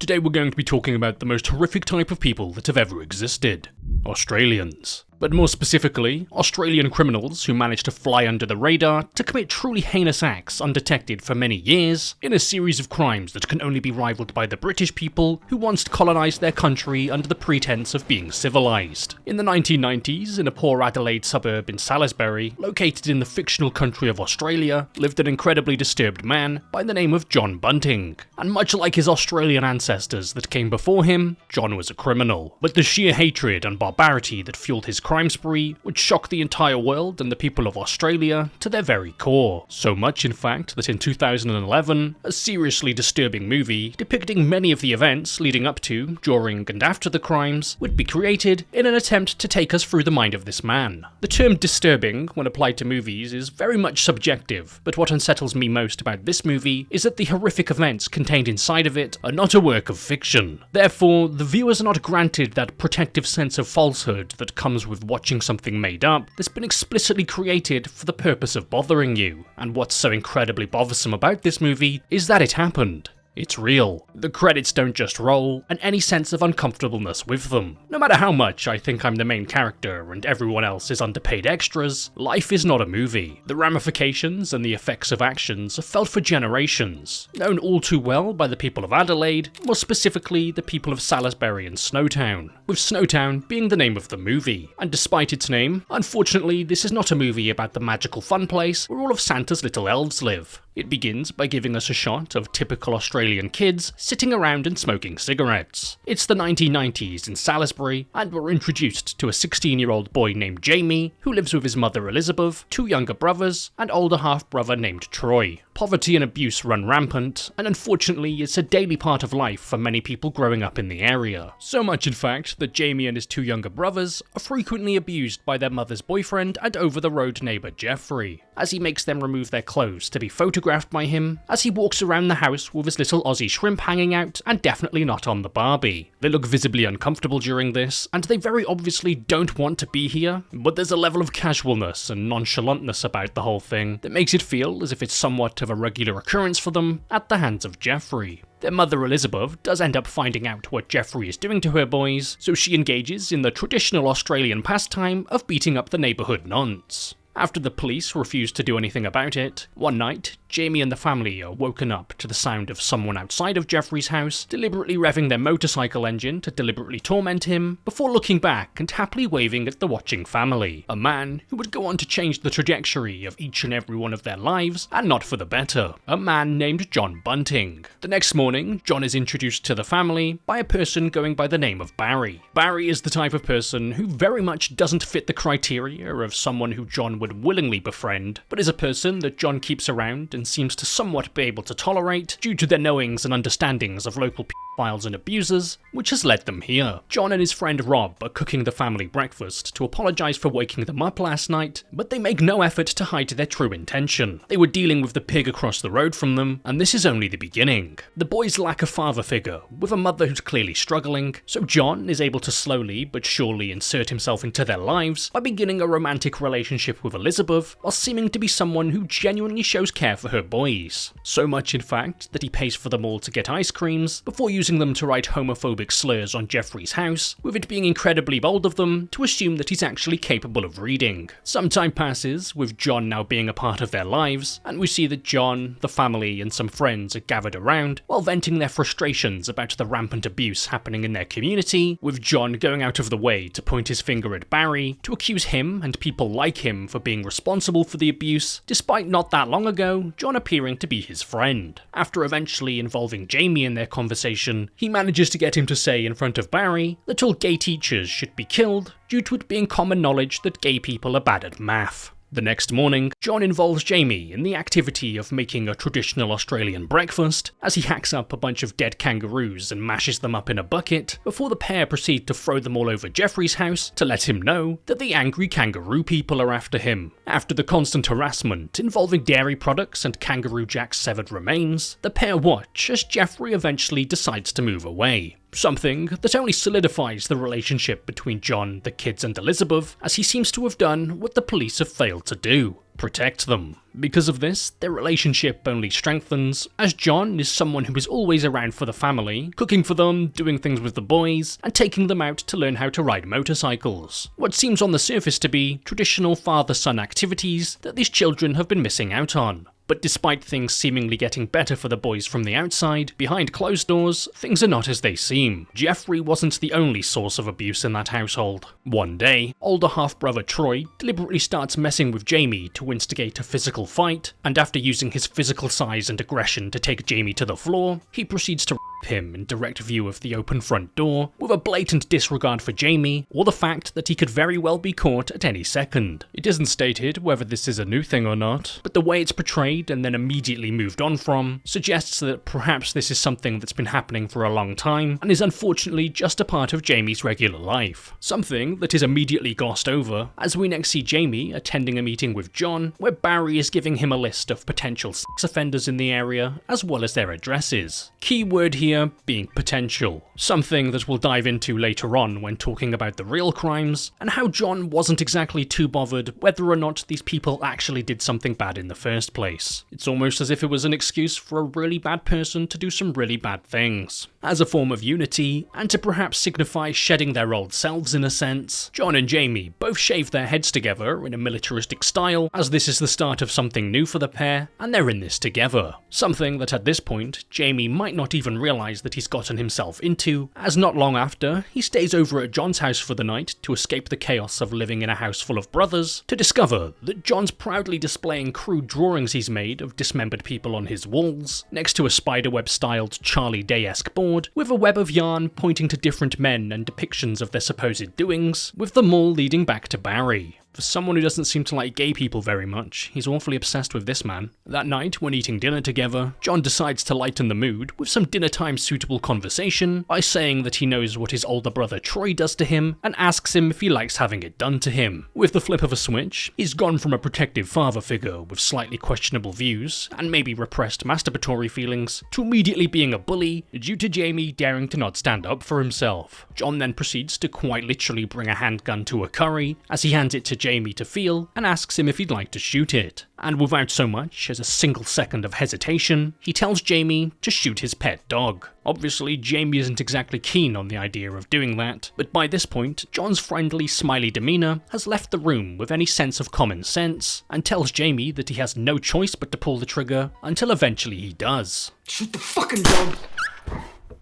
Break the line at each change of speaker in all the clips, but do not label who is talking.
Today we're going to be talking about the most horrific type of people that have ever existed. Australians. But more specifically, Australian criminals who managed to fly under the radar to commit truly heinous acts undetected for many years in a series of crimes that can only be rivaled by the British people who once colonised their country under the pretense of being civilised. In the 1990s, in a poor Adelaide suburb in Salisbury, located in the fictional country of Australia, lived an incredibly disturbed man by the name of John Bunting. And much like his Australian ancestors that came before him, John was a criminal. But the sheer hatred and barbarity that fueled his crime spree would shock the entire world and the people of Australia to their very core. So much, in fact, that in 2011, a seriously disturbing movie depicting many of the events leading up to, during, and after the crimes would be created in an attempt to take us through the mind of this man. The term disturbing, when applied to movies, is very much subjective, but what unsettles me most about this movie is that the horrific events contained inside of it are not a work of fiction. Therefore, the viewers are not granted that protective sense of falsehood that comes with watching something made up that's been explicitly created for the purpose of bothering you. And what's so incredibly bothersome about this movie is that it happened. It's real. The credits don't just roll, and any sense of uncomfortableness with them. No matter how much I think I'm the main character and everyone else is underpaid extras, life is not a movie. The ramifications and the effects of actions are felt for generations, known all too well by the people of Adelaide, more specifically the people of Salisbury and Snowtown, with Snowtown being the name of the movie. And despite its name, unfortunately this is not a movie about the magical fun place where all of Santa's little elves live. It begins by giving us a shot of typical Australian kids sitting around and smoking cigarettes. It's the 1990s in Salisbury, and we're introduced to a 16-year-old boy named Jaime, who lives with his mother Elizabeth, two younger brothers, and older half-brother named Troy. Poverty and abuse run rampant, and unfortunately it's a daily part of life for many people growing up in the area. So much in fact that Jaime and his two younger brothers are frequently abused by their mother's boyfriend and over-the-road neighbour Jeffrey, as he makes them remove their clothes to be photographed by him as he walks around the house with his little Aussie shrimp hanging out and definitely not on the Barbie. They look visibly uncomfortable during this, and they very obviously don't want to be here, but there's a level of casualness and nonchalantness about the whole thing that makes it feel as if it's somewhat of a regular occurrence for them at the hands of Jeffrey. Their mother Elizabeth does end up finding out what Jeffrey is doing to her boys, so she engages in the traditional Australian pastime of beating up the neighbourhood nonce. After the police refuse to do anything about it, one night, Jaime and the family are woken up to the sound of someone outside of Jeffrey's house deliberately revving their motorcycle engine to deliberately torment him, before looking back and happily waving at the watching family. A man who would go on to change the trajectory of each and every one of their lives, and not for the better. A man named John Bunting. The next morning, John is introduced to the family by a person going by the name of Barry. Barry is the type of person who very much doesn't fit the criteria of someone who John would willingly befriend, but is a person that John keeps around and seems to somewhat be able to tolerate due to their knowings and understandings of local pedophiles and abusers, which has led them here. John and his friend Rob are cooking the family breakfast to apologise for waking them up last night, but they make no effort to hide their true intention. They were dealing with the pig across the road from them, and this is only the beginning. The boys lack a father figure, with a mother who's clearly struggling, so John is able to slowly but surely insert himself into their lives by beginning a romantic relationship with Elizabeth, while seeming to be someone who genuinely shows care for her boys. So much in fact that he pays for them all to get ice creams, before using them to write homophobic slurs on Jeffrey's house, with it being incredibly bold of them to assume that he's actually capable of reading. Some time passes, with John now being a part of their lives, and we see that John, the family, and some friends are gathered around while venting their frustrations about the rampant abuse happening in their community, with John going out of the way to point his finger at Barry to accuse him and people like him for being responsible for the abuse, despite not that long ago John appearing to be his friend. After eventually involving Jaime in their conversation, he manages to get him to say in front of Barry that all gay teachers should be killed due to it being common knowledge that gay people are bad at math. The next morning, John involves Jaime in the activity of making a traditional Australian breakfast, as he hacks up a bunch of dead kangaroos and mashes them up in a bucket, before the pair proceed to throw them all over Jeffrey's house to let him know that the angry kangaroo people are after him. After the constant harassment involving dairy products and Kangaroo Jack's severed remains, the pair watch as Jeffrey eventually decides to move away. Something that only solidifies the relationship between John, the kids, and Elizabeth, as he seems to have done what the police have failed failed to do: protect them. Because of this, their relationship only strengthens, as John is someone who is always around for the family, cooking for them, doing things with the boys, and taking them out to learn how to ride motorcycles. What seems on the surface to be traditional father-son activities that these children have been missing out on. But despite things seemingly getting better for the boys from the outside, behind closed doors, things are not as they seem. Jeffrey wasn't the only source of abuse in that household. One day, older half-brother Troy deliberately starts messing with Jaime to instigate a physical fight, and after using his physical size and aggression to take Jaime to the floor, he proceeds to rape him in direct view of the open front door, with a blatant disregard for Jaime, or the fact that he could very well be caught at any second. It isn't stated whether this is a new thing or not, but the way it's portrayed and then immediately moved on from suggests that perhaps this is something that's been happening for a long time and is unfortunately just a part of Jaime's regular life. Something that is immediately glossed over as we next see Jaime attending a meeting with John, where Barry is giving him a list of potential sex offenders in the area as well as their addresses. Key word here being potential, something that we'll dive into later on when talking about the real crimes and how John wasn't exactly too bothered whether or not these people actually did something bad in the first place. It's almost as if it was an excuse for a really bad person to do some really bad things. As a form of unity, and to perhaps signify shedding their old selves in a sense, John and Jaime both shave their heads together in a militaristic style, as this is the start of something new for the pair, and they're in this together. Something that at this point, Jaime might not even realise that he's gotten himself into, as not long after, he stays over at John's house for the night to escape the chaos of living in a house full of brothers, to discover that John's proudly displaying crude drawings he's made of dismembered people on his walls, next to a spiderweb-styled Charlie Day-esque board, with a web of yarn pointing to different men and depictions of their supposed doings, with them all leading back to Barry. For someone who doesn't seem to like gay people very much, he's awfully obsessed with this man. That night, when eating dinner together, John decides to lighten the mood with some dinner-time suitable conversation by saying that he knows what his older brother Troy does to him and asks him if he likes having it done to him. With the flip of a switch, he's gone from a protective father figure with slightly questionable views and maybe repressed masturbatory feelings to immediately being a bully due to Jaime daring to not stand up for himself. John then proceeds to quite literally bring a handgun to a curry as he hands it to Jaime to feel and asks him if he'd like to shoot it. And without so much as a single second of hesitation, he tells Jaime to shoot his pet dog. Obviously, Jaime isn't exactly keen on the idea of doing that, but by this point, John's friendly, smiley demeanour has left the room with any sense of common sense, and tells Jaime that he has no choice but to pull the trigger until eventually he does.
Shoot the fucking dog!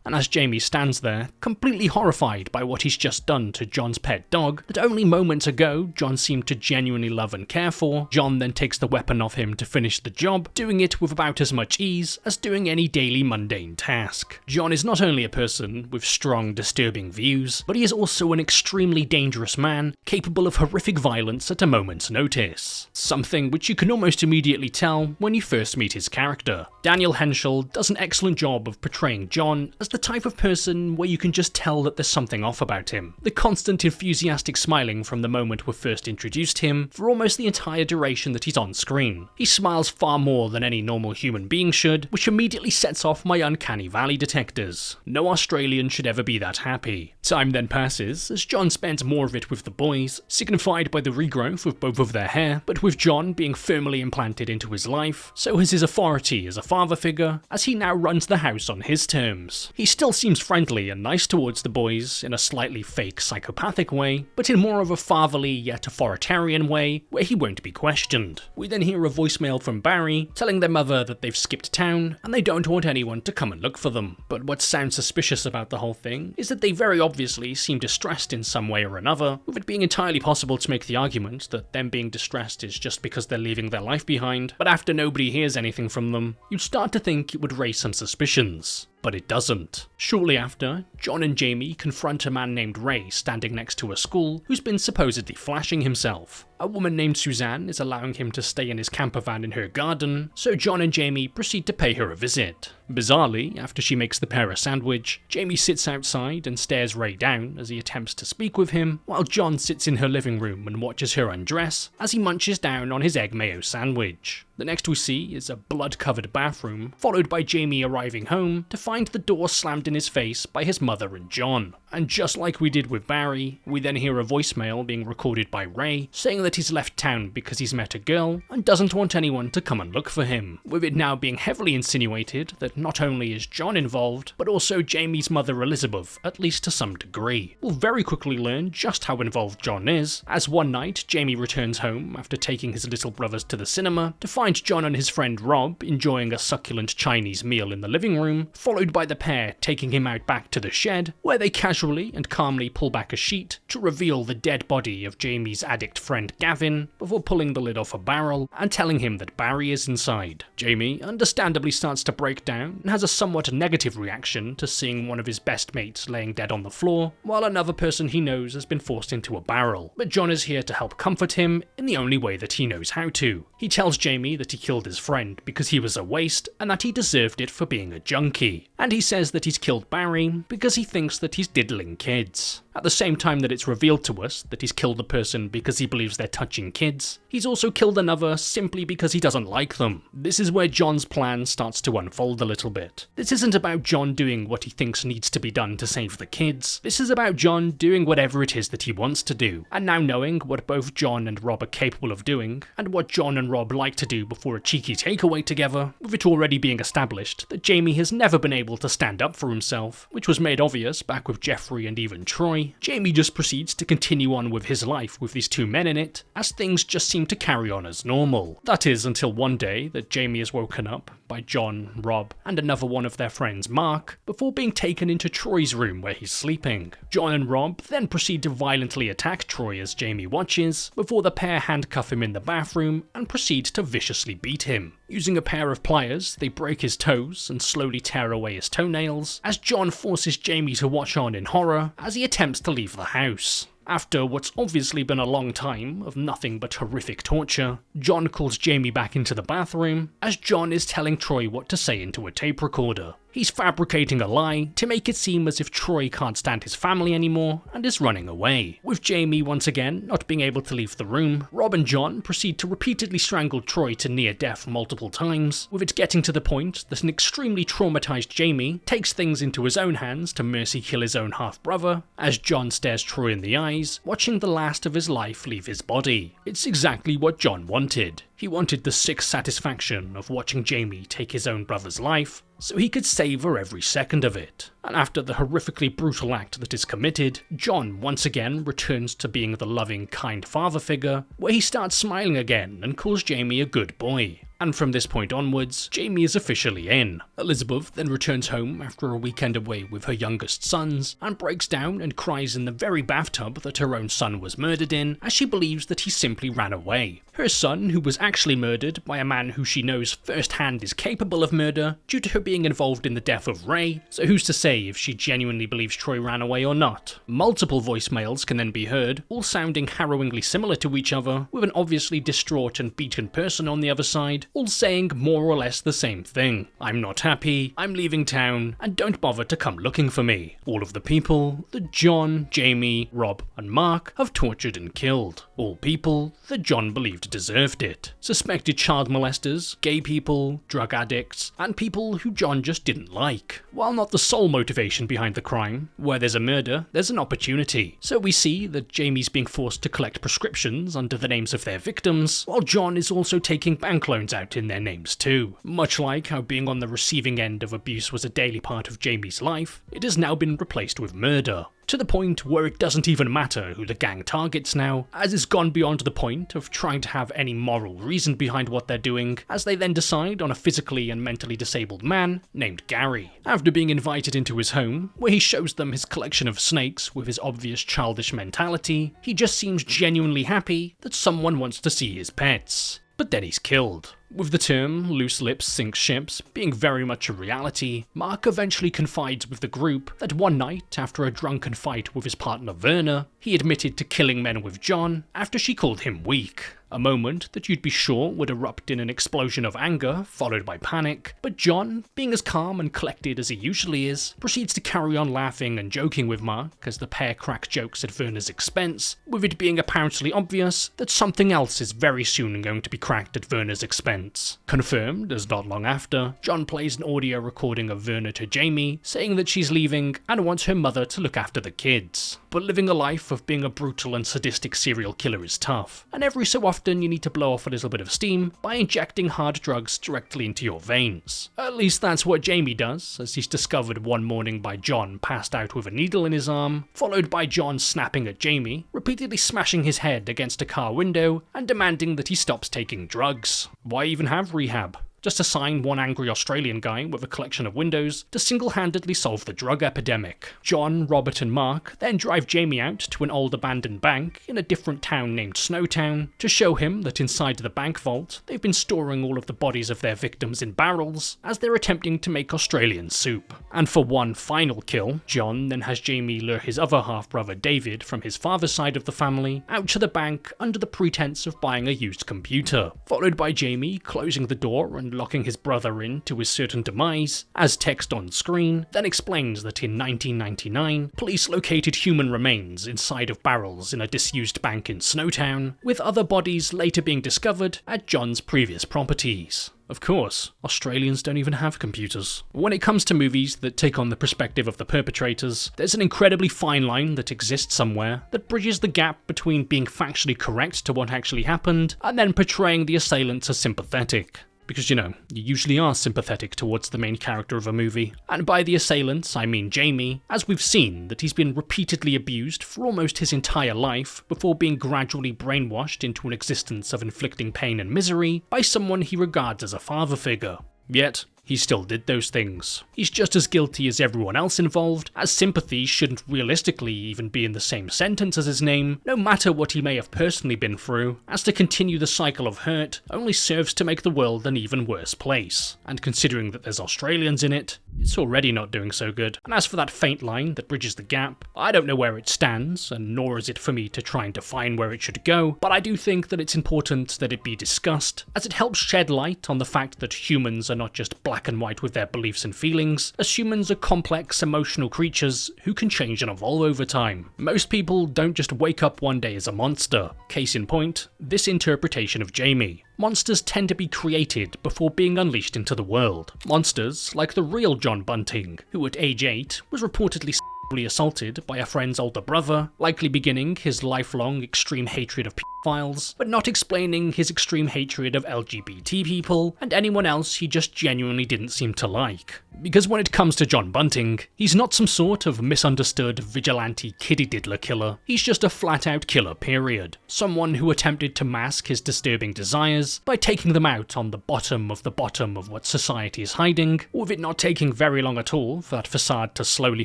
And as Jaime stands there, completely horrified by what he's just done to John's pet dog, that only moments ago John seemed to genuinely love and care for, John then takes the weapon off him to finish the job, doing it with about as much ease as doing any daily mundane task. John is not only a person with strong, disturbing views, but he is also an extremely dangerous man, capable of horrific violence at a moment's notice. Something which you can almost immediately tell when you first meet his character. Daniel Henschel does an excellent job of portraying John as the type of person where you can just tell that there's something off about him. The constant enthusiastic smiling from the moment we've first introduced him for almost the entire duration that he's on screen. He smiles far more than any normal human being should, which immediately sets off my uncanny valley detectors. No Australian should ever be that happy. Time then passes as John spends more of it with the boys, signified by the regrowth of both of their hair, but with John being firmly implanted into his life, so has his authority as a father figure, as he now runs the house on his terms. He still seems friendly and nice towards the boys in a slightly fake psychopathic way, but in more of a fatherly yet authoritarian way where he won't be questioned. We then hear a voicemail from Barry telling their mother that they've skipped town and they don't want anyone to come and look for them. But what sounds suspicious about the whole thing is that they very obviously seem distressed in some way or another, with it being entirely possible to make the argument that them being distressed is just because they're leaving their life behind, but after nobody hears anything from them, you'd start to think it would raise some suspicions. But it doesn't. Shortly after, John and Jaime confront a man named Ray standing next to a school who's been supposedly flashing himself. A woman named Suzanne is allowing him to stay in his camper van in her garden, so John and Jaime proceed to pay her a visit. Bizarrely, after she makes the pair a sandwich, Jaime sits outside and stares Ray down as he attempts to speak with him, while John sits in her living room and watches her undress as he munches down on his egg mayo sandwich. The next we see is a blood-covered bathroom, followed by Jaime arriving home to find the door slammed in his face by his mother and John. And just like we did with Barry, we then hear a voicemail being recorded by Ray saying that he's left town because he's met a girl and doesn't want anyone to come and look for him, with it now being heavily insinuated that not only is John involved, but also Jaime's mother Elizabeth, at least to some degree. We'll very quickly learn just how involved John is, as one night Jaime returns home after taking his little brothers to the cinema to find John and his friend Rob enjoying a succulent Chinese meal in the living room, followed by the pair taking him out back to the shed, where they casually and calmly pull back a sheet to reveal the dead body of Jaime's addict friend Gavin, before pulling the lid off a barrel and telling him that Barry is inside. Jaime understandably starts to break down and has a somewhat negative reaction to seeing one of his best mates laying dead on the floor, while another person he knows has been forced into a barrel. But John is here to help comfort him in the only way that he knows how to. He tells Jaime that he killed his friend because he was a waste and that he deserved it for being a junkie. And he says that he's killed Barry because he thinks that he's diddling kids. At the same time that it's revealed to us that he's killed a person because he believes they're touching kids, he's also killed another simply because he doesn't like them. This is where John's plan starts to unfold a little bit. This isn't about John doing what he thinks needs to be done to save the kids. This is about John doing whatever it is that he wants to do, and now knowing what both John and Rob are capable of doing, and what John and Rob like to do before a cheeky takeaway together, with it already being established that Jaime has never been able to stand up for himself, which was made obvious back with Jeffrey and even Troy. Jaime just proceeds to continue on with his life with these two men in it, as things just seem to carry on as normal. That is, until one day that Jaime is woken up by John, Rob, and another one of their friends, Mark, before being taken into Troy's room where he's sleeping. John and Rob then proceed to violently attack Troy as Jaime watches, before the pair handcuff him in the bathroom and proceed to viciously beat him. Using a pair of pliers, they break his toes and slowly tear away his toenails, as John forces Jaime to watch on in horror as he attempts to leave the house. After what's obviously been a long time of nothing but horrific torture, John calls Jaime back into the bathroom, as John is telling Troy what to say into a tape recorder. He's fabricating a lie to make it seem as if Troy can't stand his family anymore and is running away. With Jaime once again not being able to leave the room, Rob and John proceed to repeatedly strangle Troy to near death multiple times, with it getting to the point that an extremely traumatized Jaime takes things into his own hands to mercy kill his own half-brother, as John stares Troy in the eyes, watching the last of his life leave his body. It's exactly what John wanted. He wanted the sick satisfaction of watching Jaime take his own brother's life, so he could savour every second of it. And after the horrifically brutal act that is committed, John once again returns to being the loving, kind father figure, where he starts smiling again and calls Jaime a good boy. And from this point onwards, Jaime is officially in. Elizabeth then returns home after a weekend away with her youngest sons, and breaks down and cries in the very bathtub that her own son was murdered in, as she believes that he simply ran away. Her son, who was actually murdered by a man who she knows firsthand is capable of murder, due to her being involved in the death of Ray, so who's to say if she genuinely believes Troy ran away or not. Multiple voicemails can then be heard, all sounding harrowingly similar to each other, with an obviously distraught and beaten person on the other side, all saying more or less the same thing. I'm not happy, I'm leaving town, and don't bother to come looking for me. All of the people that John, Jaime, Rob, and Mark have tortured and killed. All people that John believed deserved it. Suspected child molesters, gay people, drug addicts, and people who John just didn't like. While not the sole motivation behind the crime, where there's a murder, there's an opportunity. So we see that Jaime's being forced to collect prescriptions under the names of their victims, while John is also taking bank loans out in their names too. Much like how being on the receiving end of abuse was a daily part of Jaime's life, it has now been replaced with murder. To the point where it doesn't even matter who the gang targets now, as it's gone beyond the point of trying to have any moral reason behind what they're doing, as they then decide on a physically and mentally disabled man named Gary. After being invited into his home, where he shows them his collection of snakes with his obvious childish mentality, he just seems genuinely happy that someone wants to see his pets. But then he's killed. With the term loose lips sink ships being very much a reality, Mark eventually confides with the group that one night, after a drunken fight with his partner Werner, he admitted to killing men with John after she called him weak. A moment that you'd be sure would erupt in an explosion of anger, followed by panic, but John, being as calm and collected as he usually is, proceeds to carry on laughing and joking with Mark as the pair crack jokes at Werner's expense, with it being apparently obvious that something else is very soon going to be cracked at Werner's expense events. Confirmed, as not long after, John plays an audio recording of Verna to Jaime, saying that she's leaving and wants her mother to look after the kids. But living a life of being a brutal and sadistic serial killer is tough, and every so often you need to blow off a little bit of steam by injecting hard drugs directly into your veins. At least that's what Jaime does, as he's discovered one morning by John passed out with a needle in his arm, followed by John snapping at Jaime, repeatedly smashing his head against a car window and demanding that he stops taking drugs. Why even have rehab? Just assign one angry Australian guy with a collection of windows to single-handedly solve the drug epidemic. John, Robert and Mark then drive Jaime out to an old abandoned bank in a different town named Snowtown to show him that inside the bank vault they've been storing all of the bodies of their victims in barrels as they're attempting to make Australian soup. And for one final kill, John then has Jaime lure his other half-brother David from his father's side of the family out to the bank under the pretense of buying a used computer, followed by Jaime closing the door and locking his brother in to his certain demise, as text on screen then explains that in 1999, police located human remains inside of barrels in a disused bank in Snowtown, with other bodies later being discovered at John's previous properties. Of course, Australians don't even have computers. When it comes to movies that take on the perspective of the perpetrators, there's an incredibly fine line that exists somewhere that bridges the gap between being factually correct to what actually happened and then portraying the assailants as sympathetic. Because, you usually are sympathetic towards the main character of a movie. And by the assailants, I mean Jaime, as we've seen that he's been repeatedly abused for almost his entire life before being gradually brainwashed into an existence of inflicting pain and misery by someone he regards as a father figure. Yet, he still did those things. He's just as guilty as everyone else involved, as sympathy shouldn't realistically even be in the same sentence as his name, no matter what he may have personally been through, as to continue the cycle of hurt only serves to make the world an even worse place. And considering that there's Australians in it, it's already not doing so good. And as for that faint line that bridges the gap, I don't know where it stands, and nor is it for me to try and define where it should go, but I do think that it's important that it be discussed, as it helps shed light on the fact that humans are not just black and white with their beliefs and feelings, as humans are complex, emotional creatures who can change and evolve over time. Most people don't just wake up one day as a monster. Case in point, this interpretation of Jaime. Monsters tend to be created before being unleashed into the world. Monsters, like the real John Bunting, who at age 8 was reportedly sexually assaulted by a friend's older brother, likely beginning his lifelong extreme hatred of pedophiles, but not explaining his extreme hatred of LGBT people and anyone else he just genuinely didn't seem to like. Because when it comes to John Bunting, he's not some sort of misunderstood vigilante kiddie diddler killer, he's just a flat-out killer, period. Someone who attempted to mask his disturbing desires by taking them out on the bottom of what society is hiding, with it not taking very long at all for that facade to slowly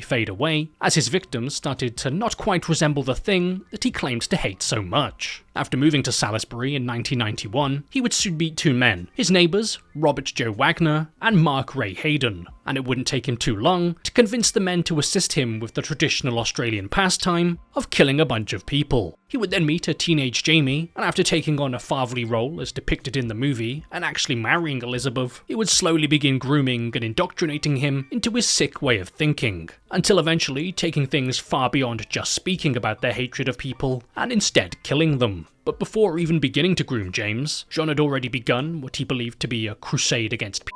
fade away, as his victims started to not quite resemble the thing that he claims to hate so much. After moving to Salisbury in 1991, he would soon meet two men, his neighbours, Robert Joe Wagner and Mark Ray Hayden, and it wouldn't take him too long to convince the men to assist him with the traditional Australian pastime of killing a bunch of people. He would then meet a teenage Jaime, and after taking on a fatherly role as depicted in the movie, and actually marrying Elizabeth, he would slowly begin grooming and indoctrinating him into his sick way of thinking, until eventually taking things far beyond just speaking about their hatred of people, and instead killing them. But before even beginning to groom James, John had already begun what he believed to be a crusade against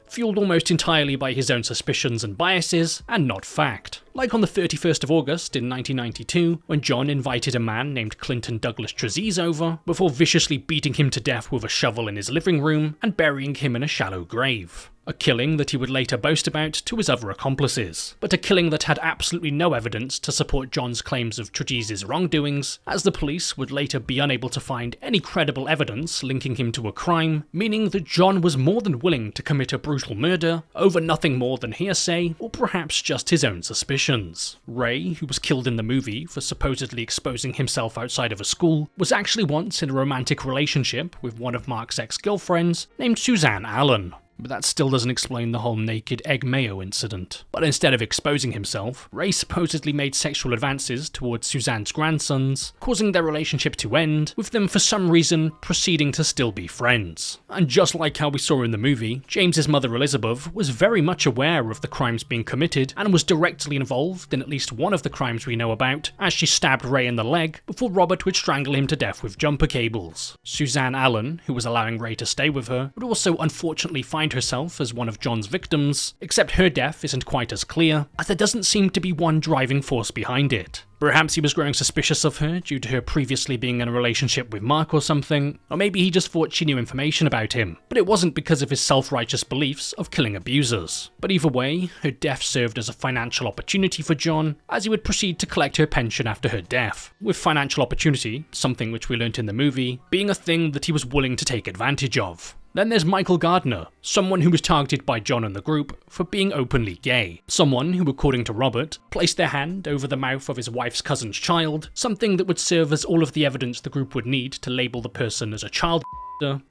fueled almost entirely by his own suspicions and biases, and not fact. Like on the 31st of August in 1992, when John invited a man named Clinton Douglas Trezise over, before viciously beating him to death with a shovel in his living room and burying him in a shallow grave. A killing that he would later boast about to his other accomplices, but a killing that had absolutely no evidence to support John's claims of Trezise's wrongdoings, as the police would later be unable to find any credible evidence linking him to a crime, meaning that John was more than willing to commit a brutal murder over nothing more than hearsay, or perhaps just his own suspicions. Ray, who was killed in the movie for supposedly exposing himself outside of a school, was actually once in a romantic relationship with one of Mark's ex-girlfriends named Suzanne Allen. but that still doesn't explain the whole naked egg mayo incident. But instead of exposing himself, Ray supposedly made sexual advances towards Suzanne's grandsons, causing their relationship to end, with them for some reason proceeding to still be friends. And just like how we saw in the movie, James's mother Elizabeth was very much aware of the crimes being committed and was directly involved in at least one of the crimes we know about, as she stabbed Ray in the leg before Robert would strangle him to death with jumper cables. Suzanne Allen, who was allowing Ray to stay with her, would also unfortunately find herself as one of John's victims, except her death isn't quite as clear, as there doesn't seem to be one driving force behind it. Perhaps he was growing suspicious of her due to her previously being in a relationship with Mark or something, or maybe he just thought she knew information about him, but it wasn't because of his self-righteous beliefs of killing abusers. But either way, her death served as a financial opportunity for John, as he would proceed to collect her pension after her death, with financial opportunity, something which we learnt in the movie, being a thing that he was willing to take advantage of. Then there's Michael Gardner, someone who was targeted by John and the group for being openly gay. Someone who, according to Robert, placed their hand over the mouth of his wife's cousin's child, something that would serve as all of the evidence the group would need to label the person as a child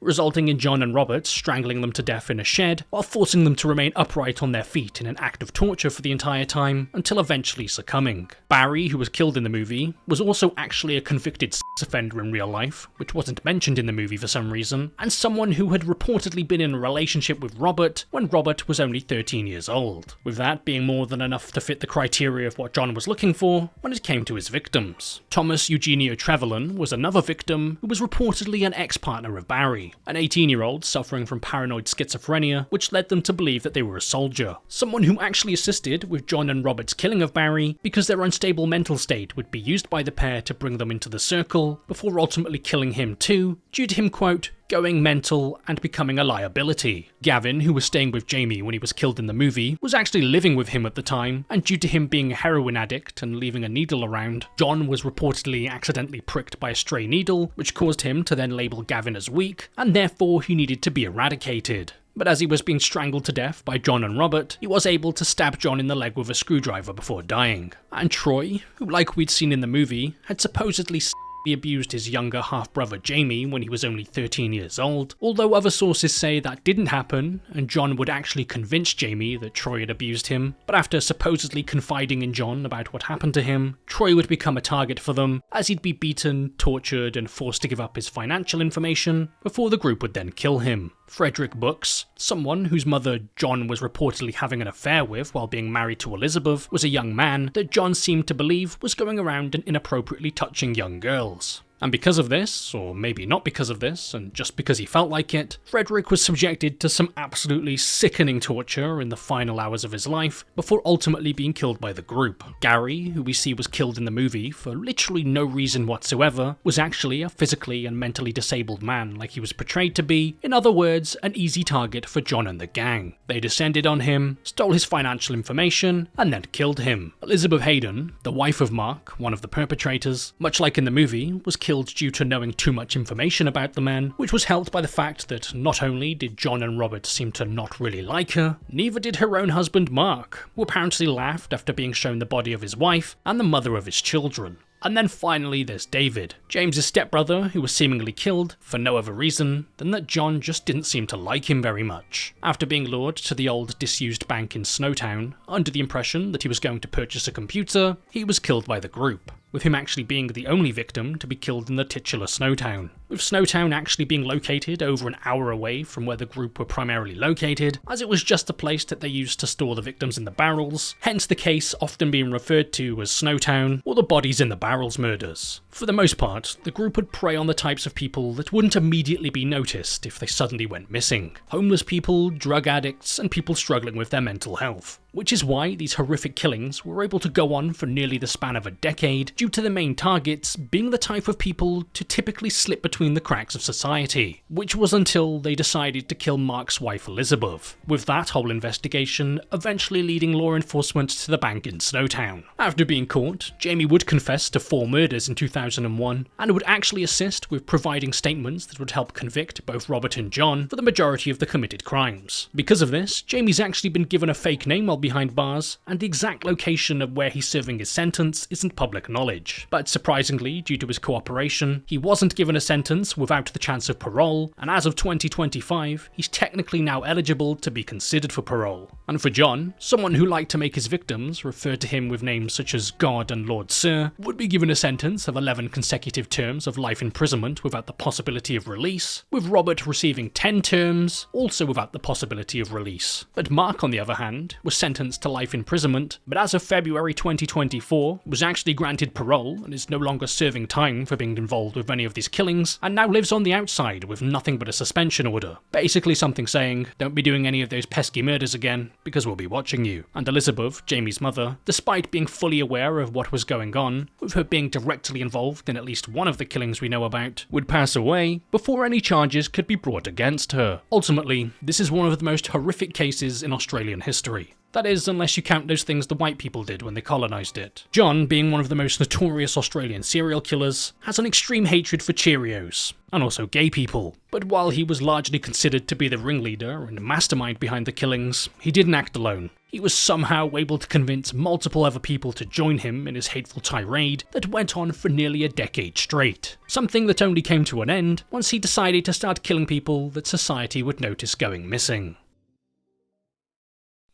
resulting in John and Robert strangling them to death in a shed while forcing them to remain upright on their feet in an act of torture for the entire time until eventually succumbing. Barry, who was killed in the movie, was also actually a convicted sex offender in real life, which wasn't mentioned in the movie for some reason, and someone who had reportedly been in a relationship with Robert when Robert was only 13 years old, with that being more than enough to fit the criteria of what John was looking for when it came to his victims. Thomas Eugenio Trevelyan was another victim who was reportedly an ex-partner of Barry, an 18-year-old suffering from paranoid schizophrenia, which led them to believe that they were a soldier. Someone who actually assisted with John and Robert's killing of Barry because their unstable mental state would be used by the pair to bring them into the circle, before ultimately killing him too, due to him, quote, going mental and becoming a liability. Gavin, who was staying with Jaime when he was killed in the movie, was actually living with him at the time, and due to him being a heroin addict and leaving a needle around, John was reportedly accidentally pricked by a stray needle, which caused him to then label Gavin as weak, and therefore he needed to be eradicated. But as he was being strangled to death by John and Robert, he was able to stab John in the leg with a screwdriver before dying. And Troy, who, like we'd seen in the movie, had supposedly abused his younger half-brother Jaime when he was only 13 years old, although other sources say that didn't happen and John would actually convince Jaime that Troy had abused him, but after supposedly confiding in John about what happened to him, Troy would become a target for them as he'd be beaten, tortured and forced to give up his financial information before the group would then kill him. Frederick Books, someone whose mother John was reportedly having an affair with while being married to Elizabeth, was a young man that John seemed to believe was going around and inappropriately touching young girls. And because of this, or maybe not because of this, and just because he felt like it, Frederick was subjected to some absolutely sickening torture in the final hours of his life, before ultimately being killed by the group. Gary, who we see was killed in the movie for literally no reason whatsoever, was actually a physically and mentally disabled man like he was portrayed to be, in other words, an easy target for John and the gang. They descended on him, stole his financial information, and then killed him. Elizabeth Hayden, the wife of Mark, one of the perpetrators, much like in the movie, was killed due to knowing too much information about the man, which was helped by the fact that not only did John and Robert seem to not really like her, neither did her own husband Mark, who apparently laughed after being shown the body of his wife and the mother of his children. And then finally there's David, James's stepbrother, who was seemingly killed for no other reason than that John just didn't seem to like him very much. After being lured to the old disused bank in Snowtown, under the impression that he was going to purchase a computer, he was killed by the group, with him actually being the only victim to be killed in the titular Snowtown, with Snowtown actually being located over an hour away from where the group were primarily located, as it was just a place that they used to store the victims in the barrels, hence the case often being referred to as Snowtown, or the bodies in the barrels murders. For the most part, the group would prey on the types of people that wouldn't immediately be noticed if they suddenly went missing: homeless people, drug addicts, and people struggling with their mental health. Which is why these horrific killings were able to go on for nearly the span of a decade, due to the main targets being the type of people to typically slip between the cracks of society, which was until they decided to kill Mark's wife Elizabeth, with that whole investigation eventually leading law enforcement to the bank in Snowtown. After being caught, Jaime would confess to 4 murders in 2001, and would actually assist with providing statements that would help convict both Robert and John for the majority of the committed crimes. Because of this, Jaime's actually been given a fake name while being behind bars, and the exact location of where he's serving his sentence isn't public knowledge. But surprisingly, due to his cooperation, he wasn't given a sentence without the chance of parole, and as of 2025, he's technically now eligible to be considered for parole. And for John, someone who liked to make his victims refer to him with names such as God and Lord Sir, would be given a sentence of 11 consecutive terms of life imprisonment without the possibility of release, with Robert receiving 10 terms, also without the possibility of release. But Mark, on the other hand, was sentenced to life imprisonment, but as of February 2024, was actually granted parole and is no longer serving time for being involved with any of these killings, and now lives on the outside with nothing but a suspension order. Basically something saying, don't be doing any of those pesky murders again, because we'll be watching you. And Elizabeth, Jaime's mother, despite being fully aware of what was going on, with her being directly involved in at least one of the killings we know about, would pass away before any charges could be brought against her. Ultimately, this is one of the most horrific cases in Australian history. That is, unless you count those things the white people did when they colonised it. John, being one of the most notorious Australian serial killers, has an extreme hatred for Cheerios, and also gay people. But while he was largely considered to be the ringleader and mastermind behind the killings, he didn't act alone. He was somehow able to convince multiple other people to join him in his hateful tirade that went on for nearly a decade straight. Something that only came to an end once he decided to start killing people that society would notice going missing.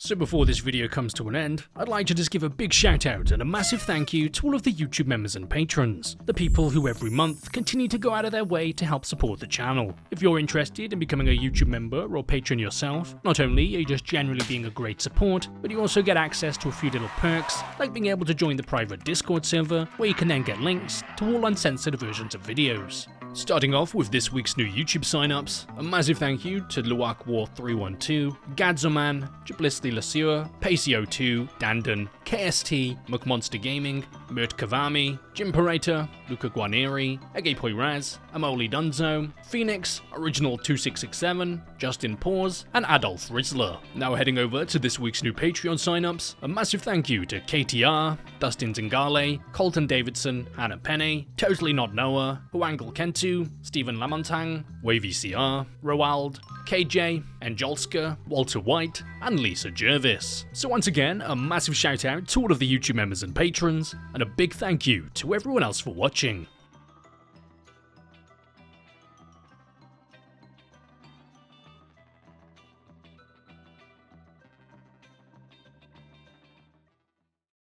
So before this video comes to an end, I'd like to just give a big shout out and a massive thank you to all of the YouTube members and patrons, the people who every month continue to go out of their way to help support the channel. If you're interested in becoming a YouTube member or patron yourself, not only are you just generally being a great support, but you also get access to a few little perks, like being able to join the private Discord server, where you can then get links to all uncensored versions of videos. Starting off with this week's new YouTube signups, a massive thank you to Luak War 312, Gadzoman, Jablisly Lasure, Pacio2, Dandan, KST, McMonster Gaming, Mert Kavami, Jim Pareta, Luca Guarneri, Egepoi Raz, Amoli Dunzo, Phoenix, Original 2667, Justin Paws, and Adolf Rizzler. Now heading over to this week's new Patreon signups, a massive thank you to KTR, Dustin Zingale, Colton Davidson, Hannah Penne, Totally Not Noah, Huangle Kentu, Stephen Lamontang, Wavy CR, Roald, KJ, Angelska, Walter White, and Lisa Jervis. So once again, a massive shout out to all of the YouTube members and patrons, and a big thank you to everyone else for watching.